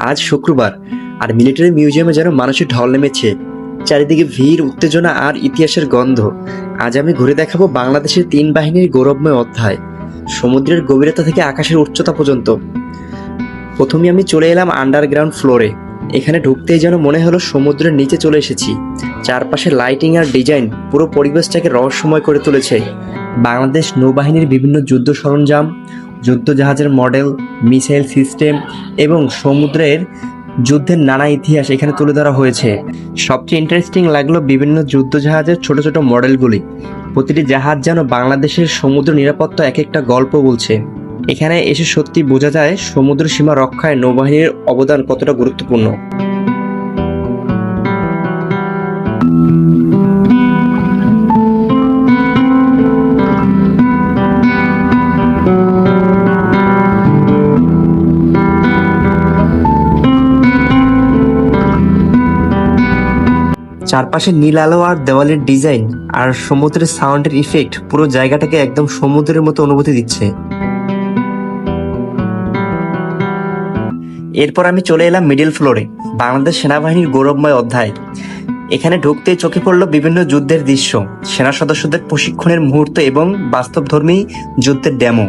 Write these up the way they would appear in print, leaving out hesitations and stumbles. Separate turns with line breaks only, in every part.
আজ শুক্রবার, আর মিলিটারি মিউজিয়ামে যেন মানুষের ঢল নেমেছে। চারিদিকে ভিড়, উত্তেজনা আর ইতিহাসের গন্ধ। আজ আমি ঘুরে দেখাবো বাংলাদেশের 3 বাহিনীর গৌরবময় অধ্যায়, সমুদ্রের গভীরতা থেকে আকাশের উচ্চতা পর্যন্ত। প্রথমে আমি চলে এলাম আন্ডারগ্রাউন্ড ফ্লোরে। এখানে ঢুকতেই যেন মনে হলো সমুদ্রের নিচে চলে এসেছি। চারপাশে লাইটিং আর ডিজাইন পুরো পরিবেশটাকে রহস্যময় করে তুলেছে। বাংলাদেশ নৌবাহিনীর বিভিন্ন যুদ্ধ সরঞ্জাম, যুদ্ধ জাহাজের মডেল, মিসাইল সিস্টেম এবং সমুদ্রের যুদ্ধের নানা ইতিহাস এখানে তুলে ধরা হয়েছে। সবচেয়ে ইন্টারেস্টিং লাগলো বিভিন্ন যুদ্ধ জাহাজের ছোট ছোট মডেলগুলি। প্রতিটি জাহাজ যেন বাংলাদেশের সমুদ্র নিরাপত্তা এক একটা গল্প বলছে। এখানে এসে সত্যি বোঝা যায় সমুদ্র সীমা রক্ষায় নৌবাহিনীর অবদান কতটা গুরুত্বপূর্ণ। চারপাশে নীল আলো আর দেওয়ালের ডিজাইন আর সমুদ্রের সাউন্ডের ইফেক্ট পুরো জায়গাটাকে একদম সমুদ্রের মতো অনুভূতি দিচ্ছে। এরপর আমি চলে এলাম মিডল ফ্লোরে, বাংলাদেশ সেনাবাহিনীর গৌরবময় অধ্যায়। এখানে ঢুকতেই চোখে পড়লো বিভিন্ন যুদ্ধের দৃশ্য, সেনা সদস্যদের প্রশিক্ষণের মুহূর্ত এবং বাস্তবধর্মী যুদ্ধের ডেমো।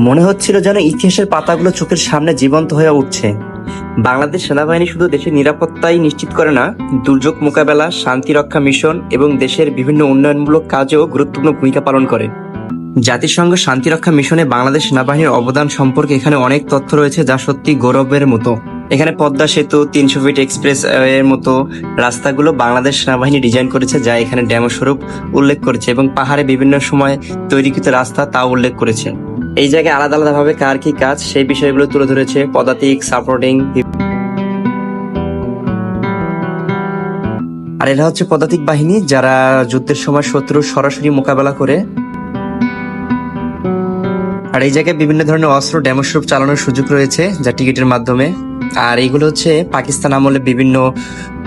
মনে হচ্ছিল যেন ইতিহাসের পাতাগুলো চোখের সামনে জীবন্ত হয়ে উঠছে। বাংলাদেশ সেনাবাহিনী শুধু দেশের নিরাপত্তাই নিশ্চিত করে না, দুর্যোগ মোকাবেলা, শান্তি রক্ষা মিশন এবং দেশের বিভিন্ন উন্নয়নমূলক কাজেও গুরুত্বপূর্ণ ভূমিকা পালন করে। জাতিসংঘ শান্তিরক্ষা মিশনে বাংলাদেশ সেনাবাহিনীর অবদান সম্পর্কে এখানে অনেক তথ্য রয়েছে, যা সত্যি গৌরবের মতো। এখানে পদ্মা সেতু, 300 ফিট এক্সপ্রেস এর মতো রাস্তাগুলো বাংলাদেশ সেনাবাহিনী ডিজাইন করেছে, যা এখানে ডেমো স্বরূপ উল্লেখ করেছে, এবং পাহাড়ে বিভিন্ন সময় তৈরিকৃত রাস্তা তাও উল্লেখ করেছে। এই জায়গায় আলাদা আলাদাভাবে কার কি কাজ সেই বিষয়গুলো তুলে ধরেছে। পদাতিক, সাপোর্টিং, আর এরা হচ্ছে পদাতিক বাহিনী, যারা যুদ্ধের সময় শত্রুর সরাসরি মোকাবেলা করে। আর এই জায়গায় বিভিন্ন ধরনের অস্ত্র ডেমোস্বরূপ চালানোর সুযোগ রয়েছে, যা টিকিটের মাধ্যমে। আর এইগুলো হচ্ছে পাকিস্তান আমলে বিভিন্ন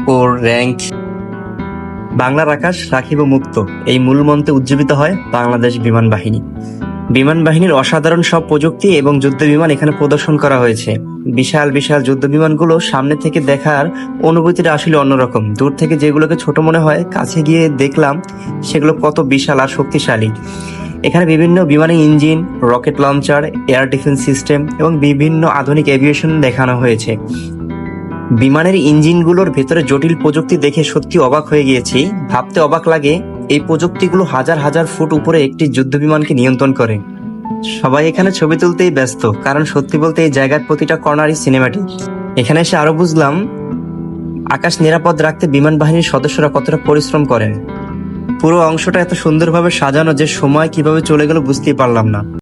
কোর র্যাঙ্ক। বাংলার আকাশ রাখিব মুক্ত, এই মূল মন্ত্রে উজ্জীবিত হয় বাংলাদেশ বিমান বাহিনী। বিমান বাহিনীর অসাধারণ সব প্রযুক্তি এবং যুদ্ধ বিমান এখানে প্রদর্শন করা হয়েছে। বিশাল বিশাল যুদ্ধ বিমানগুলো সামনে থেকে দেখার অনুভূতিটা আসলে অন্যরকম। দূর থেকে যেগুলোকে ছোট মনে হয়, কাছে গিয়ে দেখলাম সেগুলো কত বিশাল আর শক্তিশালী। এখানে বিভিন্ন বিমানের engine, rocket launcher, air defence system এবং বিভিন্ন আধুনিক এভিয়েশন দেখানো হয়েছে। বিমানের ইঞ্জিনগুলোর ভেতরে জটিল প্রযুক্তি দেখে সত্যি অবাক হয়ে গিয়েছি। ভাবতে অবাক লাগে এই প্রযুক্তিগুলো হাজার হাজার ফুট উপরে একটি যুদ্ধ বিমানকে নিয়ন্ত্রণ করে। সবাই এখানে ছবি তুলতেই ব্যস্ত, কারণ সত্যি বলতে এই জায়গার প্রতিটা কর্নারই সিনেম্যাটিক। এখানে এসে আরো বুঝলাম আকাশ নিরাপদ রাখতে বিমান বাহিনীর সদস্যরা কতটা পরিশ্রম করেন। পুরো অংশটা এত সুন্দরভাবে সাজানো যে সময় কিভাবে চলে গেল বুঝতেই পারলাম না।